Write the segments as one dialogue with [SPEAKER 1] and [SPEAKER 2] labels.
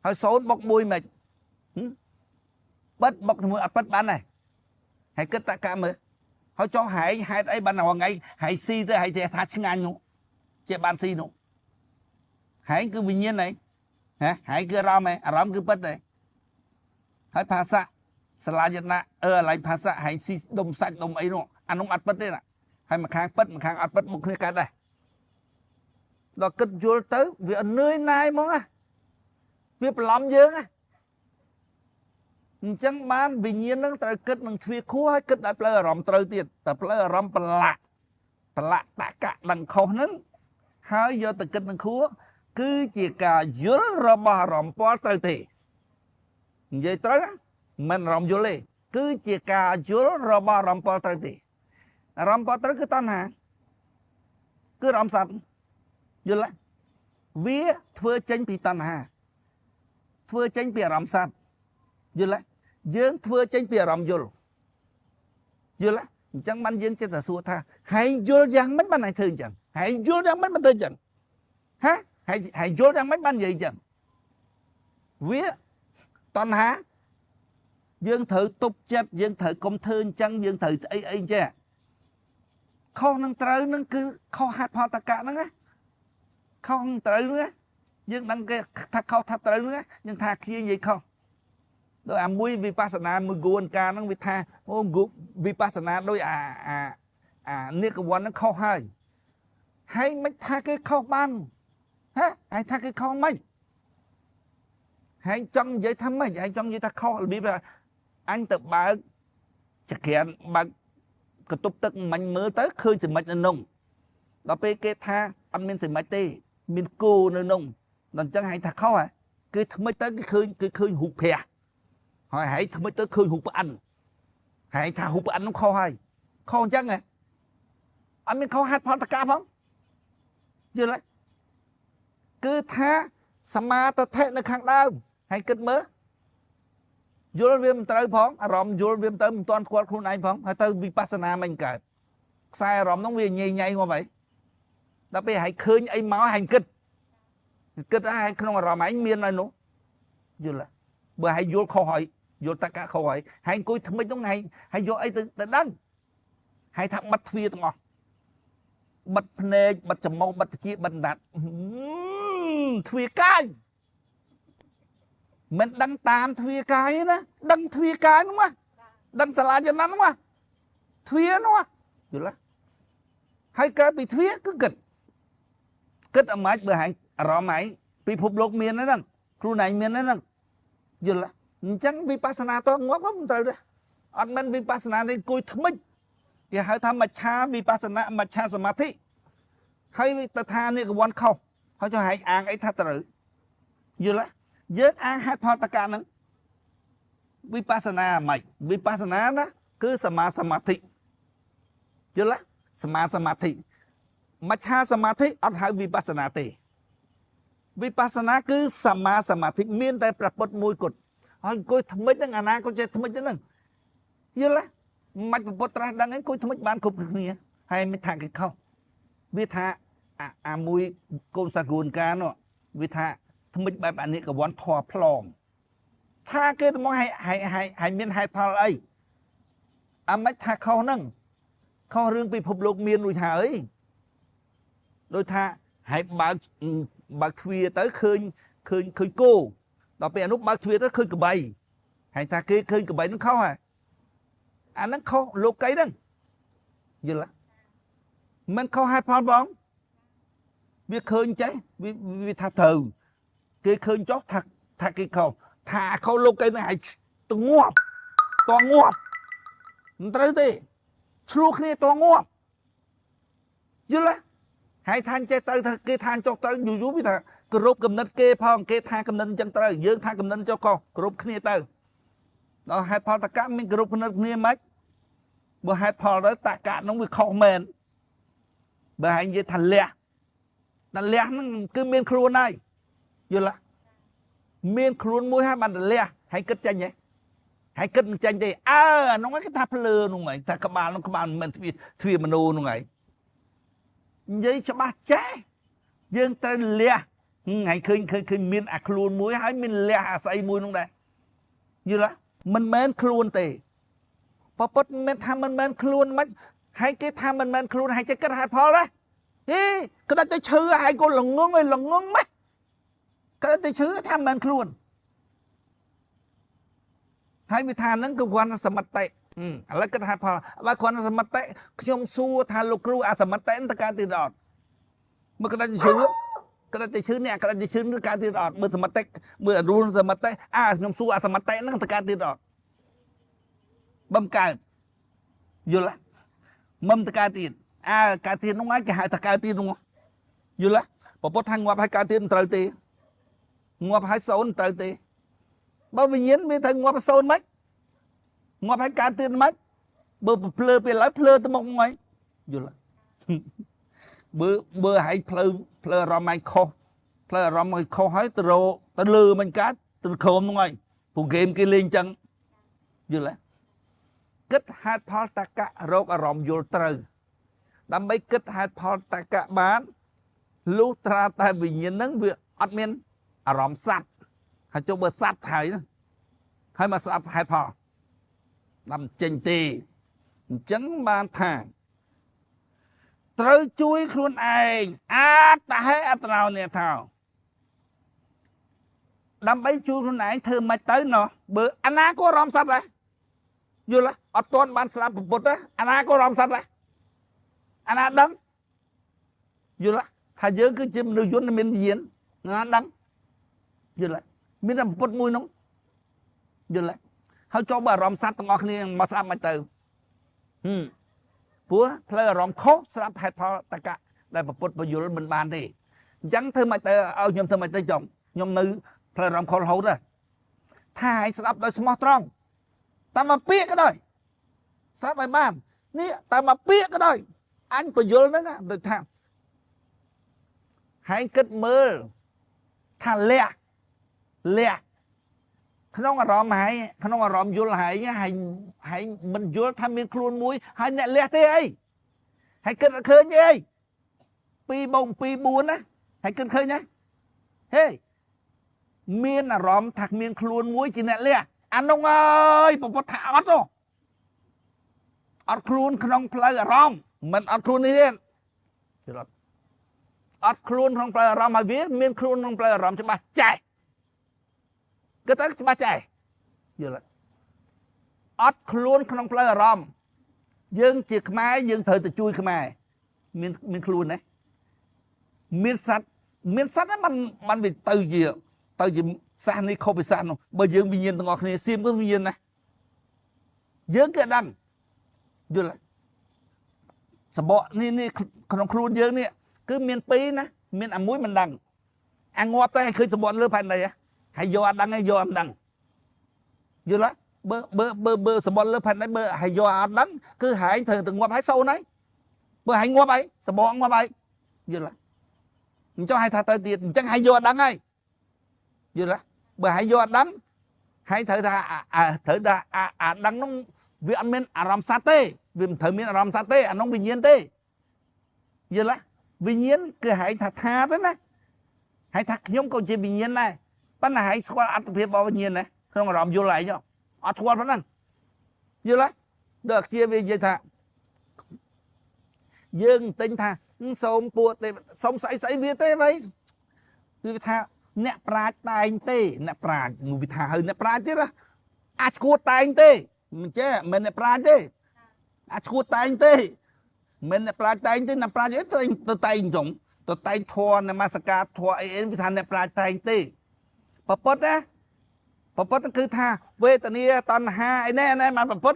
[SPEAKER 1] ហើយសូនបុកមួយមិនបិទបុកមួយអត់បិទបានដែរហើយគិតតកមើលហើយចុះហែងហេតុអីបានថ្ងៃហែងស៊ីទៅហែងថាឆ្ងាញ់នោះជាបានស៊ីនោះហែងគឺវិញ្ញាណហ៎ហែងគឺអារម្មណ៍គឺពិតដែរហើយភាសាសាលាយណៈឥឡូវភាសាហែងស៊ីដុំសាច់ដុំអីនោះអានោះអត់ពិតទេណាហើយម្ខាងពិតម្ខាងអត់ពិតមុខគ្នាកើតដែរដល់គិតយល់ទៅវានឿយណាយហ្មងវាបន្លំយើងអញ្ចឹងបានវិញ្ញាណនឹងត្រូវគិតនឹងទ្វាខួរហើយគិតដល់ផ្លូវអារម្មណ៍ត្រូវទៀតតែផ្លូវអារម្មណ៍ប្រឡាក់តកៈដឹងខុសហ្នឹងហើយយកទៅគិតនឹងខួរគឺជាការយល់របស់អារម្មណ៍ពលត្រូវទេនិយាយត្រូវមិនអារម្មណ៍យល់ទេគឺជាការយល់របស់អារម្មណ៍ពលត្រូវទេអារម្មណ៍ពលត្រូវគឺតណ្ហាគឺអារម្មណ៍សត្វយល់ទេវាធ្វើចេញពីតណ្ហាធ្វើចេញពីអារម្មណ៍សត្វយល់ទេយើងធ្វើចេញពីអារម្មណ៍យល់ទេអញ្ចឹងបានយើងចិត្តតែសួរថាហែងយល់យ៉ាងម៉េចបានឲ្យធ្វើអញ្ចឹងហែងយល់យ៉ាងម៉េចបានធ្វើអញ្ចឹងហែងយល់យ៉ាងម៉េចបាននិយាយអញ្ចឹងវាតណ្ហាយើងត្រូវទប់ចិត្តយើងត្រូវកុំធ្វើអញ្ចឹងយើងត្រូវអីអញ្ចឹងខុសនឹងត្រូវនឹងគឺខុសហេតុផលតកៈហ្នឹងណាខុសនឹងត្រូវហ្នឹងយើងដឹងគេថាខុសថាត្រូវហ្នឹងយើងថាគ្នានិយាយខុសដោយអាមួយវិបស្សនាមួយគួនការហ្នឹងវាថាអូវិបស្សនាដោយអានិកវ័នហ្នឹងខុសហើយមិនថាគេខុសបានហើយថាគេខុសមិនហើយចង់និយាយថាម៉េចហើយចង់និយាយថាខុសរបៀបអញទៅបើកចក្រានបើកកតុបទឹកមិញមើលទៅឃើញសម្មិចនៅនោះដល់ពេលគេថាអត់មានសម្មិចទេមានគោនៅនោះដល់អញ្ចឹងហើយថាខុសគឺថ្មិចទៅគឺឃើញរូបភ័ក្រហើយថ្មិចទៅឃើញរូបប្អិនហើយថារូបប្អិននោះខុសហើយខុសអញ្ចឹងអត់មានខុសហេតុផលតកៈផងយល់ទេគឺថាសមាទិដ្ឋិនៅខាងដើមហើយគិតមើលយល់វាមិនត្រូវផងអារម្មណ៍យល់វាមិនទៅមិនទាន់ស្គាល់ខ្លួនឯងផងហើយទៅវិបស្សនាមិនកើតខ្សែអារម្មណ៍នោះវាញ៉ៃមកហើយដល់ពេលហើយឃើញអីមកហើយគិតហើយក្នុងអារម្មណ៍ឯងមានហើយនោះយល់ទេបើហើយយល់ខុសហើយយល់តកៈខុសហើយអង្គុយថ្មិចនោះហើយយកអីទៅដឹងហើយថាបិទទ្វារទាំងអស់បិទភ្នែកបិទច្រមុះបិទត្រចៀកបិទដាត់ទ្វារកាយមិនដឹងតាមទ្វារកាយណាដឹងទ្វារកាយនោះណាដឹងសាលាយណៈនោះណាទ្វារនោះយល់ទេហើយកើតពីទ្វារគឺគិតអាម៉េចបើហែងអារម្មណ៍ឯងពិភពលោកមានហ្នឹងខ្លួនឯងមានហ្នឹងយល់ទេអញ្ចឹងវិបស្សនាតងាប់ក៏មិនត្រូវដែរអត់មិនវិបស្សនាទេអង្គុយថ្មិចគេហៅថាមច្ឆាវិបស្សនាមច្ឆាសមាធិហើយទៅថានិកវ័នខុសហើយចុះហែងអាងអីថាត្រូវយល់ទេយើងអាងហេតុផលតកៈហ្នឹងវិបស្សនាមិនវិបស្សនាណាគឺសមាសមាធិយល់ទេសមាសមាធិមច្ឆាសមាធិអត់ហៅវិបស្សនាទេវិបស្សនាគឺសមាសមាធិមានតែប្រពុតមួយគត់ហើយអង្គុយថ្មិចហ្នឹងអាណាក៏ចេះថ្មិចហ្នឹងយល់ទេមិនប្រពុតត្រាស់ដឹងអង្គុយថ្មិចបានគ្រប់គ្នាហើយមិនថាគេខុសវាថាអាមួយកូនសាគូនកានោះវាថាថ្មិចបែបអនិកវ័នធွာផ្លងថាគេទៅមកឲ្យមានហេតុផលអីអាមិនថាខុសហ្នឹងខុសរឿងពិភពលោកមានរួចហើយដូចថាឲ្យបើកទ្វារទៅឃើញគោដល់ពេលអានោះបើកទ្វារទៅឃើញក្របីហើយថាគេឃើញក្របីហ្នឹងខុសហើយអាហ្នឹងខុសលោកីហ្នឹងយល់ទេមិនខុសហេតុផលបងវាឃើញចេះវាថាត្រូវគេឃើញចុះថាគេខុសថាខុសលោកីហ្នឹងឲ្យទៅងាប់មិនត្រូវទេឆ្លោះគ្នាតងាប់យល់ទេហើយថាចេះទៅថាគេថាចុះទៅយូរវាថាគោរពកំណត់គេផងគេថាកំណត់អញ្ចឹងត្រូវយើងថាកំណត់ចុះខុសគោរពគ្នាទៅដល់ហេតុផលតកៈមានគោរពកំណត់គ្នាមិនបើហេតុផលទៅតកៈហ្នឹងវាខុសមែនបើហែងនិយាយថាលះហ្នឹងគឺមានខ្លួនហើយយល់ទេមានខ្លួនមួយហើយបានលះហើយគិតចេញហ៎ហើយគិតមិនចេញទេអានោះគេថាភ្លើនោះឯងថាក្បាលនោះក្បាលមិនមែនទ្វារមនុស្សនោះឯងនិយាយច្បាស់ចេះយើងត្រូវលះ hãy khơi miên luôn muối hãy miên lẹ say muối nông đây như là mình men luôn tềพอปดมันทำมันคลุนมันให้แกทำมันคลุนให้จะกระหายพอละเฮ้ยก็ได้จะชื่อให้กูหลงงงเลยหลงงงไหมก็ได้จะชื่อทำมันคลุนให้วิธานนั้นคือความสมัติแล้วก็หายพอว่าความสมัติชมสู้ทานลูกครูอาสมัติอันตรการติดรอดเมื่อก็ได้จะชื่อก็ได้จะชื่อเนี่ยก็ได้จะชื่อเรื่องการติดรอดเมื่อสมัติเมื่อรู้สมัติชมสู้อาสมัตินั่นตรการติดรอดบำการอยู่ละมั่มตะการตีนการตีนน้องไอ้แกหายตะการตีนน้องอยู่ละพอพอทางงับให้การตีนตรตีงับให้โซนตรตีบ่วิญญาณมีทางงับโซนไหมงับให้การตีนไหมเบอร์เพลอไปหลายเพลอตะมงไงอยู่ละเบอร์ให้เพลอรอมันโคเพลอรอมันโคให้ตะโรตะลือมันกัดตะโคมน้องไงผู้เกมกิเลนจังอยู่ละគិតហេតុផលតកៈរោគអារម្មណ៍យល់ត្រូវដើម្បីគិតហេតុផលតកៈបានលុះត្រាតែវិញ្ញាណនឹងវាអត់មានអារម្មណ៍សត្វហើយចុះបើសត្វហើយមកស្ដាប់ហេតុផលដាំចេញទេអញ្ចឹងបានថាត្រូវជួយខ្លួនឯងតហេអត្រោនេះថាដើម្បីជួយខ្លួនឯងធ្វើមិនទៅណោះបើអាណាក៏អារម្មណ៍សត្វដែរយល់អត់ទាន់បានស្ដាប់ពុទ្ធអាណាក៏រំសត្វដែរអាណាដឹងយល់ថាយើងគឺជាមនុស្សយន្តមានវិញ្ញាណណាដឹងយល់មានតែពុទ្ធមួយនោះយល់ហើយចូលបើអារម្មណ៍សត្វទាំងអស់គ្នាមកស្ដាប់មិនទៅព្រោះផ្លូវអារម្មណ៍ខុសស្ដាប់ហេតុផលតកៈដែលពុទ្ធបញ្យល់មិនបានទេអញ្ចឹងធ្វើមិនទៅឲ្យខ្ញុំធ្វើមិនទៅចុងខ្ញុំនៅផ្លូវអារម្មណ៍ខុសរហូតថាឲ្យស្ដាប់ដោយស្មោះត្រង់តាមមកពាក្យក៏ដោយស្រាប់ឲ្យបាននេះតាមមកពាក្យក៏ដោយអញបញ្យល់ហ្នឹងទៅថាហើយគិតមើលថាលះក្នុងអារម្មណ៍ហើយក្នុងអារម្មណ៍យល់ហើយមិនយល់ថាមានខ្លួនមួយហើយអ្នកលះទេអីហើយគិតឃើញអី2 + 2 4ណាហើយគិតឃើញណាហេមានអារម្មណ៍ថាមានខ្លួនមួយជាអ្នកលះអានោះអើយពពុទ្ធថាអត់ទេអត់ខ្លួនក្នុងផ្លូវអារម្មណ៍មិនអត់ខ្លួននេះទេអត់ខ្លួនក្នុងផ្លូវអារម្មណ៍ហើយវាមានខ្លួនក្នុងផ្លូវអារម្មណ៍ច្បាស់ចេះគឺទៅច្បាស់ចេះយល់អត់ខ្លួនក្នុងផ្លូវអារម្មណ៍យើងជាខ្មែរយើងត្រូវទៅជួយខ្មែរមានខ្លួនណាមានសត្វมันវាទៅជាសាសនេះខុសពីសាសនោះបើយើងវិញ្ញាណទាំងអស់គ្នាសៀមក៏វិញ្ញាណណាយើងក៏ដឹងយល់សបកនេះក្នុងខ្លួនយើងនេះគឺមាន2ណាមានអាមួយមិនដឹងអាងាប់ទៅឲ្យឃើញសបកលើផែនដីហើយយកអត់ដឹងហើយយកអត់ដឹងយល់បើសបកលើផែនដីបើហើយយកអត់ដឹងគឺហែងត្រូវទៅងាប់ហើយសូនហើយបើហែងងាប់ហើយសបកងាប់ហើយយល់អញ្ចឹងឲ្យថាទៅទៀតអញ្ចឹងហើយយកអត់ដឹងហើយយល់បើហើយយកអត់ដឹងហើយត្រូវថាអាដឹងនោះវាអត់មានអារម្មណ៍សត្វទេវាមិនត្រូវមានអារម្មណ៍សត្វទេអានោះវិញ្ញាណទេយល់វិញ្ញាណគឺហែងថាទៅណាហែងថាខ្ញុំក៏ជាវិញ្ញាណដែរប៉ុន្តែហែងស្គាល់អត្ថភាពរបស់វិញ្ញាណណាក្នុងអារម្មណ៍យល់ឯងអត់ស្គាល់ប៉ុណ្ណឹងយល់ដល់ជាវានិយាយថាយើងទិញថាសូមពួកទេសូមស្អីវាទេអ្វីវាថាអ្នកប្រាជ្ញតែងទេអ្នកប្រាជ្ញវាថាហើយអ្នកប្រាជ្ញទៀតអាចឈួតតែងទេមិនចេះមិនអ្នកប្រាជ្ញទេអាចឈួតតែងទេមិនអ្នកប្រាជ្ញតែងទេអ្នកប្រាជ្ញទៅតែងចុងទៅតែងធម៌នមស្ការធម៌អីវាថាអ្នកប្រាជ្ញតែងទេប្រពុតណាប្រពុតគឺថាវេទនាតណ្ហាអីណែបានប្រពុត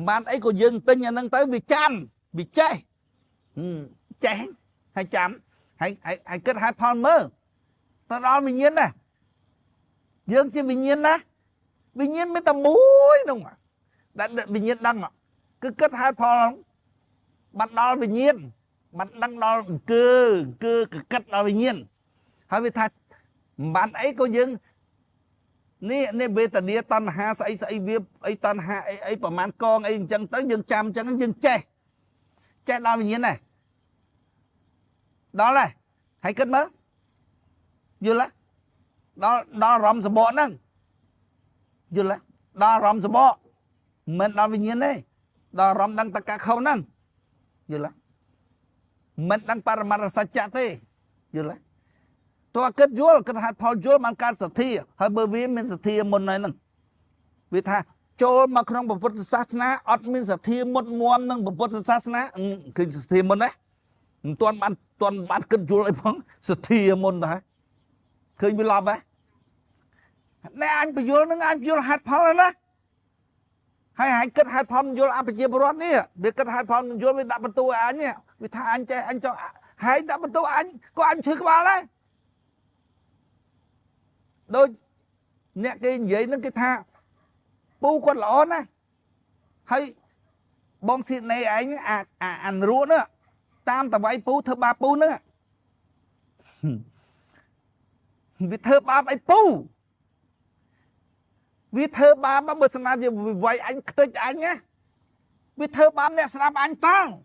[SPEAKER 1] បានអីក៏យើងទិញអាហ្នឹងទៅវាចាំវាចេះហើយចាំហើយគិតហេតុផលមើលទៅដល់វិញ្ញាណណាយើងជាវិញ្ញាណណាវិញ្ញាណមានតែមួយនោះដែលវិញ្ញាណដឹងគឺគិតហេតុផលបានដល់វិញ្ញាណបានដឹងដល់គឺគិតដល់វិញ្ញាណហើយវាថាបានអីក៏យើងនេះវេទនាតណ្ហាស្អីវាអីតណ្ហាអីប្រមាណកងអីអញ្ចឹងទៅយើងចាំអញ្ចឹងយើងចេះដល់វិញ្ញាណណាដល់ហើយហើយគិតមើល vừa là đó rầm sờ bọ nâng vừa là đó rầm sờ bọ mình đó vì nhiên đấy đó rầm đăng tất cả khâu nâng vừa là mình đăng paramara chặt thế vừa làตัวเกิดยุ่งเกิดหัดพอยุ่งมันการสัตย์ให้เบอร์วีมันสัตย์มันไหนนั่งวิธีโจมาครองบุพุทธศาสนาอดมีสัตย์หมดมวลนั่งบุพุทธศาสนาคือสัตย์มันนะตัวบ้านเกิดยุ่งไอ้พงสัตย์มันนะเคยมีรอบไหมในอันไปยุ่งนั่งอันยุ่งหัดพอแล้วนะให้เกิดหัดพอยุ่งอันไปเจียบรอดนี่เดี๋ยวเกิดหัดพอยุ่งไปดับประตูอันเนี่ยวิธีอันใจอันจะให้ดับประตูอันก็อันชื่อว่าอะไรโดยเนี่ยcái vậy nó cái tha pu con lõ nè hay bong xịt này anh ăn rúa nữa tam tờ váy pu thơ ba pu nữa vì thơ ba váy pu vì thơ ba mà bớt sana gì vậy anh tới anh nhé vì thơ ba nè sắm anh tăng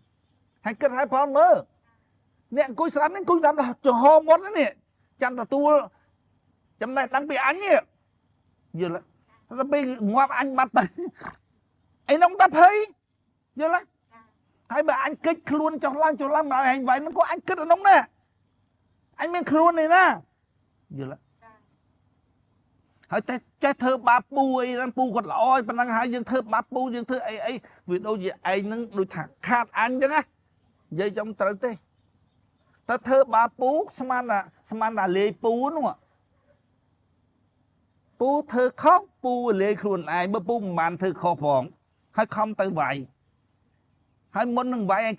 [SPEAKER 1] hay cần hai phong mơ nè cúi sắm nên cúi sắm là cho ho mót đó nè chẳng là tu chấm này đang bị anh nhỉ giờ là nó bị ngoạm anh bắt tay anh nông đắp hơi giờ là hai bà anh kích luôn cho lăng mà hành vậy nó có anh kích ở nông nè anh men luôn này nè giờ là hai trái thơ ba pu ấy đang pu còn lỏi bên đang hai dương thơ ba pu dương thơ ấy vì đâu gì anh nó đôi thẳng khát anh chứ á giờ trong trời tê ta thơ ba pu xem là lê pu đúng không ạ pu thơ khóc pu lê khuôn ai bơ pu màn thơ kho phỏng hay không tới vậy hay muốn nâng vậy anh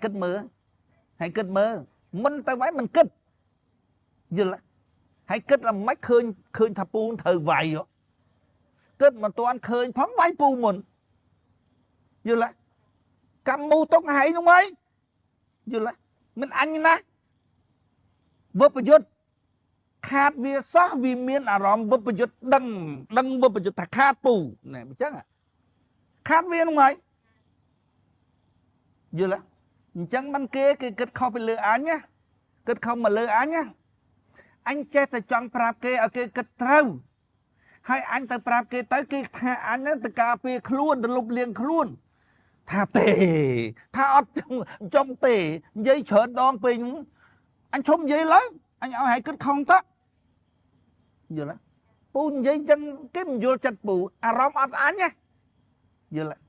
[SPEAKER 1] kết mơ muốn tới vậy mình kết giờ là hay kết là mách khơi thà pu thơ vậy kết mà toàn khơi phóng vai pu mình giờ là cầm mu tốt hay đúng không giờ là mình anh nè vấp vào giật khát vì sao vì miền à ròm vấp vào giật đăng vấp vào giật thà khát pu này chắc à khát viên không ấy giờ là chẳng bắn kia cái kết không phải lừa án nhá kết không mà lừa án nhá anh chết từ trong prap kia ở kia kết trâu hay anh từ prap kia tới kia tha anh nó từ cà phê luôn từ lục liền luôn tha tề tha ở trong tề dây chở đòn bình anh không dây lớn anh ở hay kết không tất giờ là pu dây chân cái mình vô chặt bù à róm ọt án nhá giờ là